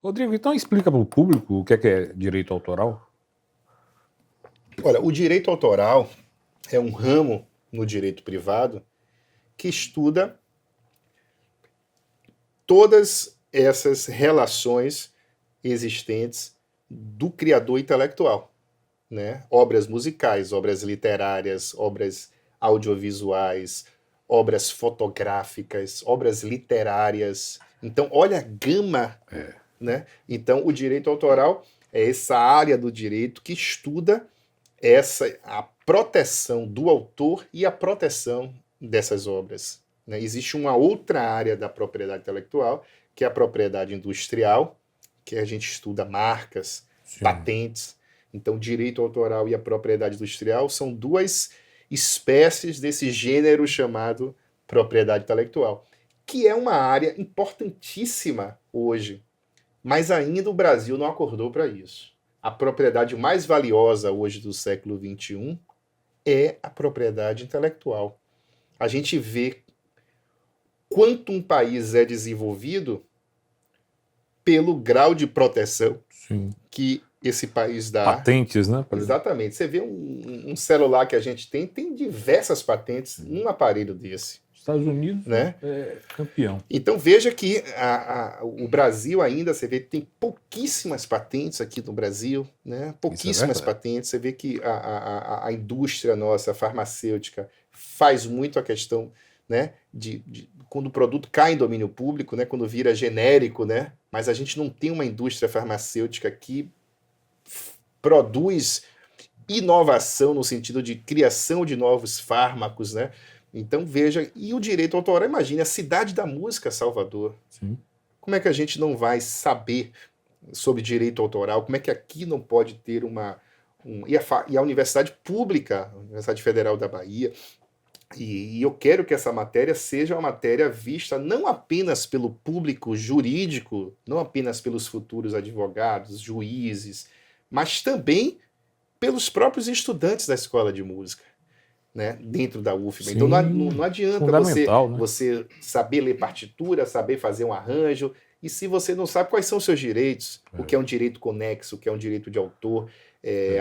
Rodrigo, então explica para o público o que é direito autoral? Olha, o direito autoral é um ramo no direito privado que estuda todas essas relações existentes do criador intelectual, né? Obras musicais, obras literárias, obras audiovisuais, obras fotográficas, obras literárias. Então, olha a gama, né? Então, o direito autoral é essa área do direito que estuda a proteção do autor e a proteção dessas obras, né? Existe uma outra área da propriedade intelectual, que é a propriedade industrial, que a gente estuda marcas, Sim. patentes. Então, direito autoral e a propriedade industrial são duas espécies desse gênero chamado propriedade intelectual, que é uma área importantíssima hoje, mas ainda o Brasil não acordou para isso. A propriedade mais valiosa hoje do século XXI é a propriedade intelectual. A gente vê quanto um país é desenvolvido pelo grau de proteção Sim. que esse país dá. Patentes, né? Exatamente. Você vê um celular que a gente tem diversas patentes num aparelho desse. Estados Unidos, né? É campeão. Então veja que o Brasil ainda, você vê que tem pouquíssimas patentes aqui no Brasil, né? Pouquíssimas patentes. Você vê que a indústria nossa, farmacêutica, faz muito a questão, né, de quando o produto cai em domínio público, né, quando vira genérico, né? Mas a gente não tem uma indústria farmacêutica que produz inovação no sentido de criação de novos fármacos, né? Então veja, e o direito autoral, imagine a cidade da música, Salvador. Sim. Como é que a gente não vai saber sobre direito autoral? Como é que aqui não pode ter e a Universidade Pública, a Universidade Federal da Bahia, e eu quero que essa matéria seja uma matéria vista não apenas pelo público jurídico, não apenas pelos futuros advogados, juízes, mas também pelos próprios estudantes da escola de música, né, dentro da UFBA. Sim, então não adianta você saber ler partitura, saber fazer um arranjo, e se você não sabe quais são os seus direitos, o que é um direito conexo, o que é um direito de autor.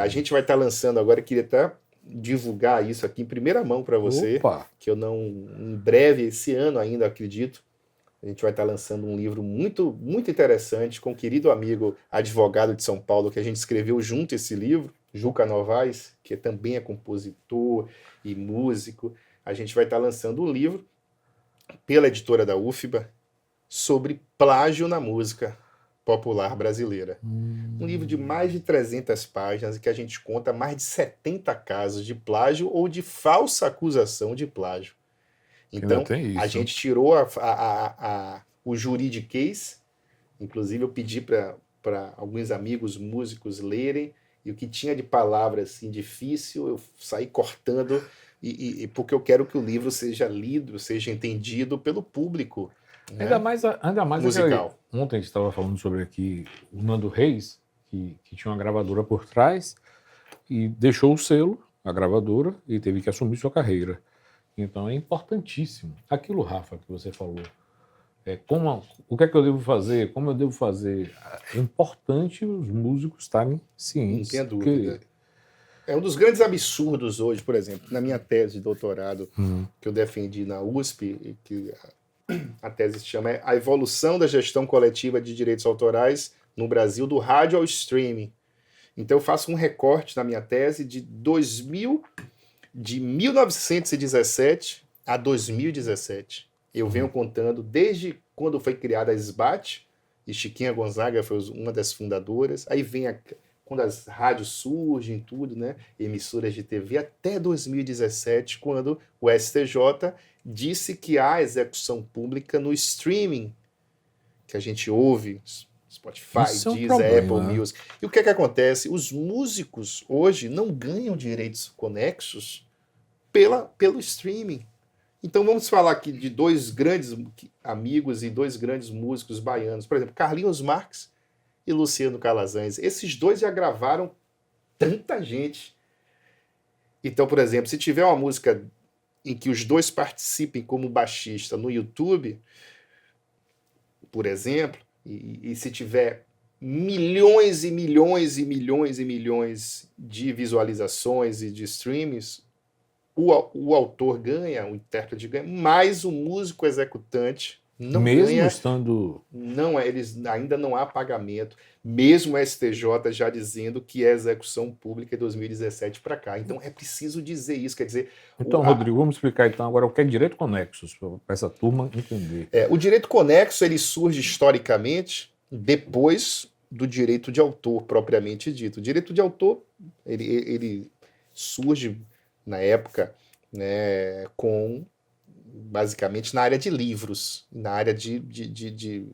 A gente vai estar lançando agora, queria até divulgar isso aqui em primeira mão para você. Opa. Que eu não, em breve, esse ano ainda, acredito, a gente vai estar lançando um livro muito, muito interessante com um querido amigo advogado de São Paulo, que a gente escreveu junto esse livro, Juca Novaes, que também é compositor e músico. A gente vai estar lançando um livro pela editora da UFBA sobre plágio na música popular brasileira. Um livro de mais de 300 páginas em que a gente conta mais de 70 casos de plágio ou de falsa acusação de plágio. Então, a gente tirou o juridiquês, inclusive eu pedi para alguns amigos músicos lerem, e o que tinha de palavra assim, difícil, eu saí cortando, porque eu quero que o livro seja lido, seja entendido pelo público. Né? Ainda mais musical. Ontem a gente estava falando sobre aqui o Nando Reis, que tinha uma gravadora por trás, e deixou o selo, a gravadora, e teve que assumir sua carreira. Então é importantíssimo. Aquilo, Rafa, que você falou, o que é que eu devo fazer, como eu devo fazer. É importante os músicos estarem cientes. Não tem dúvida. É um dos grandes absurdos hoje, por exemplo, na minha tese de doutorado que eu defendi na USP, que a tese se chama A Evolução da Gestão Coletiva de Direitos Autorais no Brasil, do rádio ao streaming. Então eu faço um recorte na minha tese de 1917 a 2017. Eu venho contando desde quando foi criada a SBAT, e Chiquinha Gonzaga foi uma das fundadoras, aí vem quando as rádios surgem, tudo, né? Emissoras de TV, até 2017, quando o STJ disse que há execução pública no streaming, que a gente ouve, Spotify, Deezer, Apple Music. E o que é que acontece? Os músicos hoje não ganham direitos conexos pelo streaming. Então vamos falar aqui de dois grandes amigos e dois grandes músicos baianos. Por exemplo, Carlinhos Marques e Luciano Calazans. Esses dois já gravaram tanta gente. Então, por exemplo, se tiver uma música em que os dois participem como baixista no YouTube, por exemplo, e se tiver milhões e milhões e milhões e milhões de visualizações e de streams, o autor ganha, o intérprete ganha, mas o músico executante não Mesmo ganha. estando. Não, eles ainda não há pagamento, mesmo o STJ já dizendo que é execução pública em 2017 para cá. Então é preciso dizer isso, quer dizer, Então, Rodrigo, vamos explicar então agora o que é direito conexo, para essa turma entender. o direito conexo ele surge historicamente depois do direito de autor propriamente dito. O direito de autor ele surge na época, né, basicamente na área de livros, na área de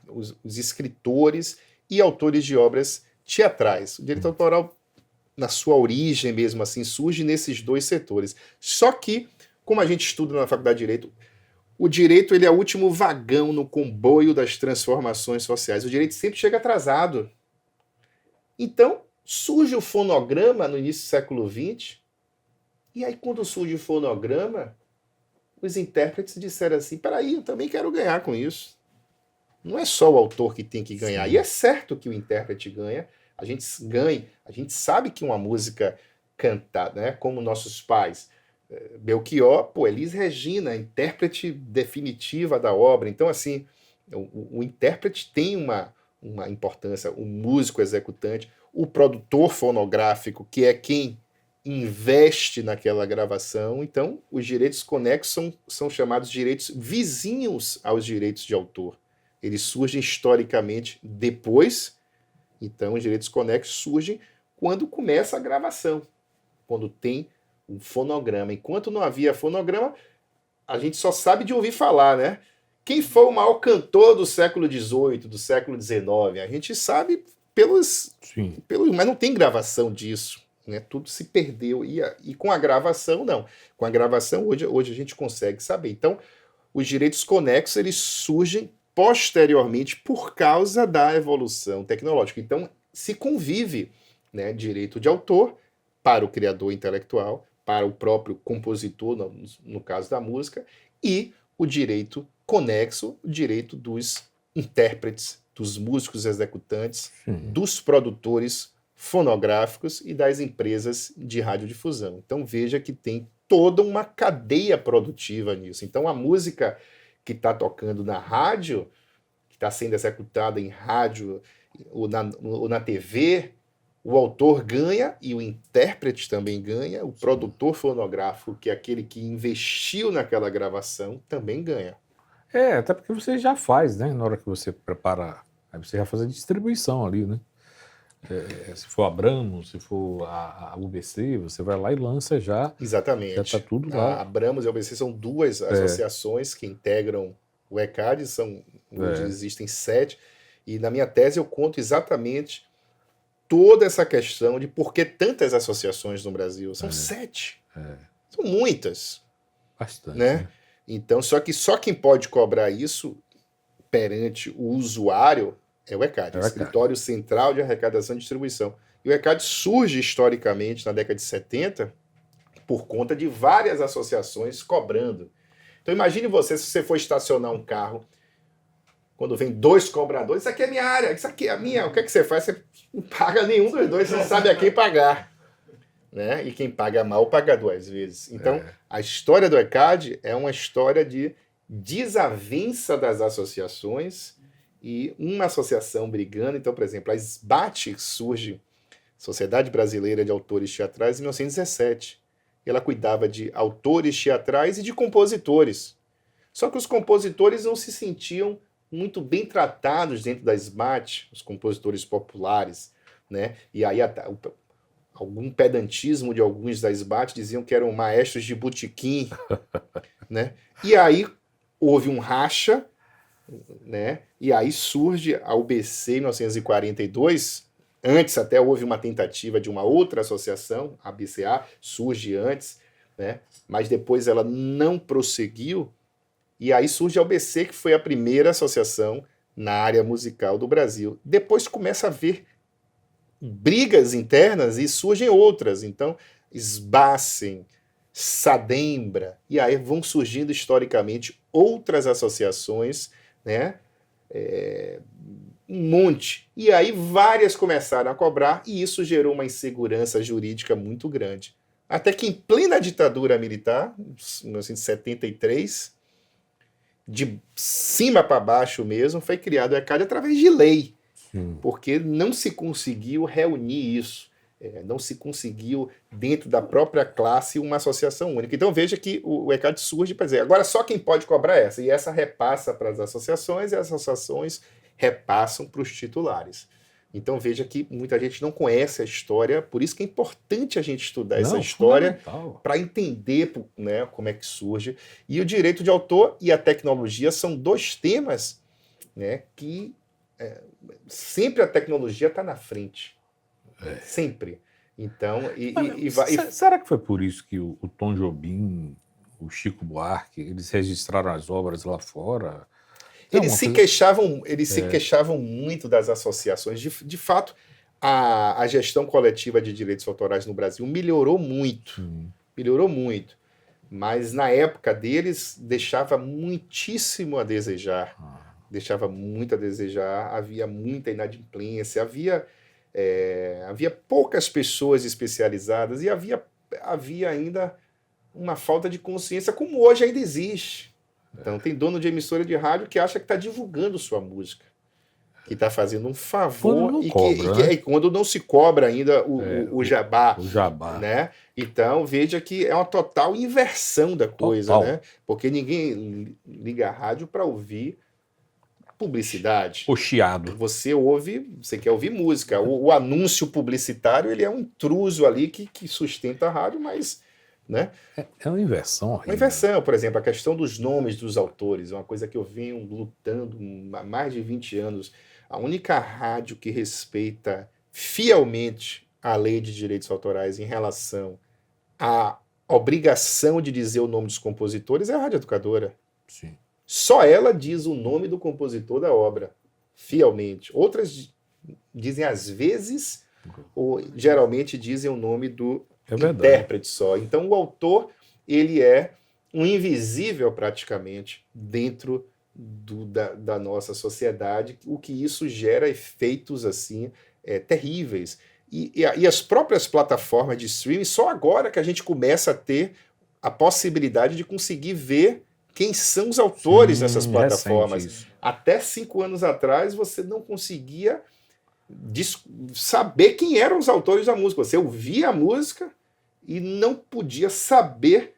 os escritores e autores de obras teatrais. O direito autoral, na sua origem mesmo assim, surge nesses dois setores. Só que, como a gente estuda na Faculdade de Direito, o direito ele é o último vagão no comboio das transformações sociais. O direito sempre chega atrasado. Então, surge o fonograma no início do século XX, e aí quando surge o fonograma, os intérpretes disseram assim, peraí, eu também quero ganhar com isso. Não é só o autor que tem que ganhar. Sim. E é certo que o intérprete ganha, a gente sabe que uma música cantada, né, como nossos pais, Belchior, Elis Regina, intérprete definitiva da obra. Então, assim, o intérprete tem uma importância, o músico executante, o produtor fonográfico, que é quem investe naquela gravação. Então, os direitos conexos são chamados direitos vizinhos aos direitos de autor. Eles surgem historicamente depois. Então, os direitos conexos surgem quando começa a gravação, quando tem um fonograma. Enquanto não havia fonograma, a gente só sabe de ouvir falar, né? Quem foi o maior cantor do século XVIII, do século XIX? A gente sabe pelos... mas não tem gravação disso. Né? Tudo se perdeu. E com a gravação, não. Com a gravação, hoje a gente consegue saber. Então, os direitos conexos eles surgem posteriormente por causa da evolução tecnológica. Então, se convive, né, direito de autor para o criador intelectual, para o próprio compositor, no caso da música, e o direito conexo, o direito dos intérpretes, dos músicos executantes, dos produtores fonográficos e das empresas de radiodifusão. Então veja que tem toda uma cadeia produtiva nisso. Então a música que está tocando na rádio, que está sendo executada em rádio ou na TV, o autor ganha e o intérprete também ganha, o produtor fonográfico, que é aquele que investiu naquela gravação, também ganha. Até porque você já faz, né? Na hora que você prepara, aí você já faz a distribuição ali, né? Se for a Abramos, se for a UBC, você vai lá e lança já. Exatamente. Já está tudo lá. A Abramos e a UBC são duas associações que integram o ECAD, hoje existem 7, e na minha tese eu conto exatamente toda essa questão de por que tantas associações no Brasil. São 7. São muitas. Bastante. Né? Então, só quem pode cobrar isso perante o usuário é o ECAD, o Escritório Central de Arrecadação e Distribuição. E o ECAD surge historicamente na década de 70 por conta de várias associações cobrando. Então imagine se você for estacionar um carro, quando vem 2 cobradores, isso aqui é minha área, isso aqui é a minha, o que é que você faz? Você não paga nenhum dos dois, você não sabe a quem pagar. Né? E quem paga mal, paga 2 vezes. Então, a história do ECAD é uma história de desavença das associações e uma associação brigando. Então, por exemplo, a SBAT surge, Sociedade Brasileira de Autores Teatrais, em 1917. Ela cuidava de autores teatrais e de compositores. Só que os compositores não se sentiam muito bem tratados dentro da SBAT, os compositores populares, né? E aí algum pedantismo de alguns da SBAT diziam que eram maestros de botequim, né? E aí houve um racha, né? E aí surge a UBC em 1942. Antes até houve uma tentativa de uma outra associação, a BCA, surge antes, né? Mas depois ela não prosseguiu. E aí surge a UBC, que foi a primeira associação na área musical do Brasil. Depois começa a haver brigas internas e surgem outras. Então, SBACEN, SADEMBRA, e aí vão surgindo historicamente outras associações, né, um monte. E aí várias começaram a cobrar e isso gerou uma insegurança jurídica muito grande. Até que em plena ditadura militar, em 1973, de cima para baixo mesmo, foi criado o ECAD através de lei, porque não se conseguiu reunir isso. Não se conseguiu, dentro da própria classe, uma associação única. Então veja que o ECAD surge para dizer, agora só quem pode cobrar essa, e essa repassa para as associações, e as associações repassam para os titulares. Então veja que muita gente não conhece a história, por isso que é importante a gente estudar essa história para entender, né, como é que surge. E o direito de autor e a tecnologia são dois temas, né, que sempre a tecnologia está na frente. Sempre. Então, será que foi por isso que o Tom Jobim, o Chico Buarque, eles registraram as obras lá fora? Eles se queixavam muito das associações. De fato, a gestão coletiva de direitos autorais no Brasil melhorou muito. Melhorou muito. Mas na época deles deixava muitíssimo a desejar. Deixava muito a desejar, havia muita inadimplência, havia poucas pessoas especializadas e havia ainda uma falta de consciência, como hoje ainda existe. Então tem dono de emissora de rádio que acha que está divulgando sua música, que está fazendo um favor quando não se cobra ainda o jabá. O jabá. Né? Então veja que é uma total inversão da coisa, né? Porque ninguém liga a rádio para ouvir publicidade. O chiado. Você quer ouvir música. O anúncio publicitário ele é um intruso ali que sustenta a rádio, mas... Né? É uma inversão. Uma inversão, por exemplo, a questão dos nomes dos autores, é uma coisa que eu venho lutando há mais de 20 anos. A única rádio que respeita fielmente a lei de direitos autorais em relação à obrigação de dizer o nome dos compositores é a Rádio Educadora. Sim. Só ela diz o nome do compositor da obra, fielmente. Outras dizem às vezes, ou geralmente dizem o nome do intérprete só. Então o autor, ele é um invisível praticamente dentro da nossa sociedade, o que isso gera efeitos assim terríveis. E as próprias plataformas de streaming, só agora que a gente começa a ter a possibilidade de conseguir ver quem são os autores dessas plataformas. Até 5 anos atrás você não conseguia saber quem eram os autores da música. Você ouvia a música e não podia saber,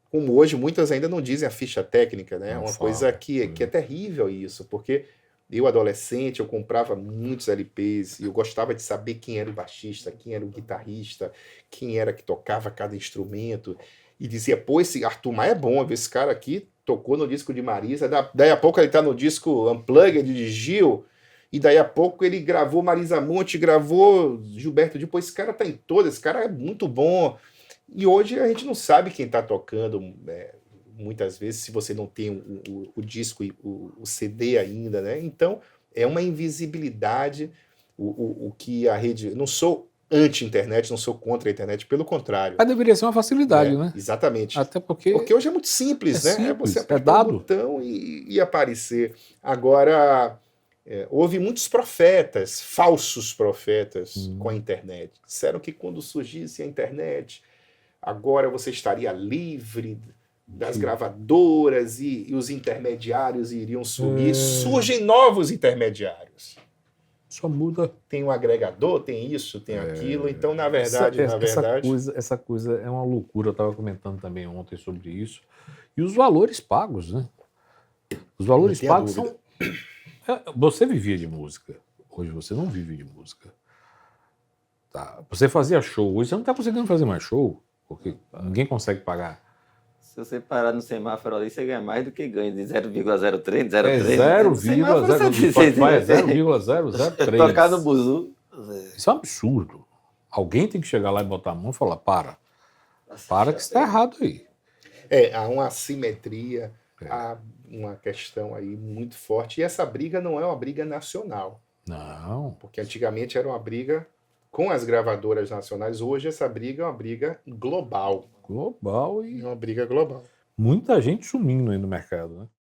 como hoje muitas ainda não dizem a ficha técnica, né? Uma coisa que é terrível isso, porque eu, adolescente, eu comprava muitos LPs e eu gostava de saber quem era o baixista, quem era o guitarrista, quem era que tocava cada instrumento, e dizia, pô, esse Arthur Maia é bom, esse cara aqui tocou no disco de Marisa, daí a pouco ele tá no disco Unplugged de Gil, e daí a pouco ele gravou Marisa Monte, gravou Gilberto Gil, pô, esse cara tá em todo, esse cara é muito bom. E hoje a gente não sabe quem está tocando, muitas vezes, se você não tem o disco e o CD ainda, né? Então, é uma invisibilidade o que a rede... Não sou anti-internet, não sou contra a internet, pelo contrário. Mas deveria ser uma facilidade, né? Exatamente. Até porque hoje é muito simples, né? Simples, você apertar o botão e aparecer. Agora... houve muitos profetas, falsos profetas com a internet. Disseram que quando surgisse a internet, agora você estaria livre das gravadoras e os intermediários iriam sumir. Surgem novos intermediários. Só muda. Tem um agregador, tem isso, tem aquilo. Então, na verdade... Essa coisa é uma loucura. Eu estava comentando também ontem sobre isso. E os valores pagos, né? Os valores pagos são... Você vivia de música. Hoje você não vive de música. Tá. Você fazia show. Hoje você não está conseguindo fazer mais show. Porque ninguém consegue pagar. Se você parar no semáforo ali, você ganha mais do que ganha de 0,03, 0,3. É 0,003. Tocar no buzu. Isso é um absurdo. Alguém tem que chegar lá e botar a mão e falar, para que está errado aí. Há uma assimetria, há uma questão aí muito forte. E essa briga não é uma briga nacional. Não. Porque antigamente era uma briga com as gravadoras nacionais. Hoje essa briga é uma briga global. Global e... É uma briga global. Muita gente sumindo aí no mercado, né?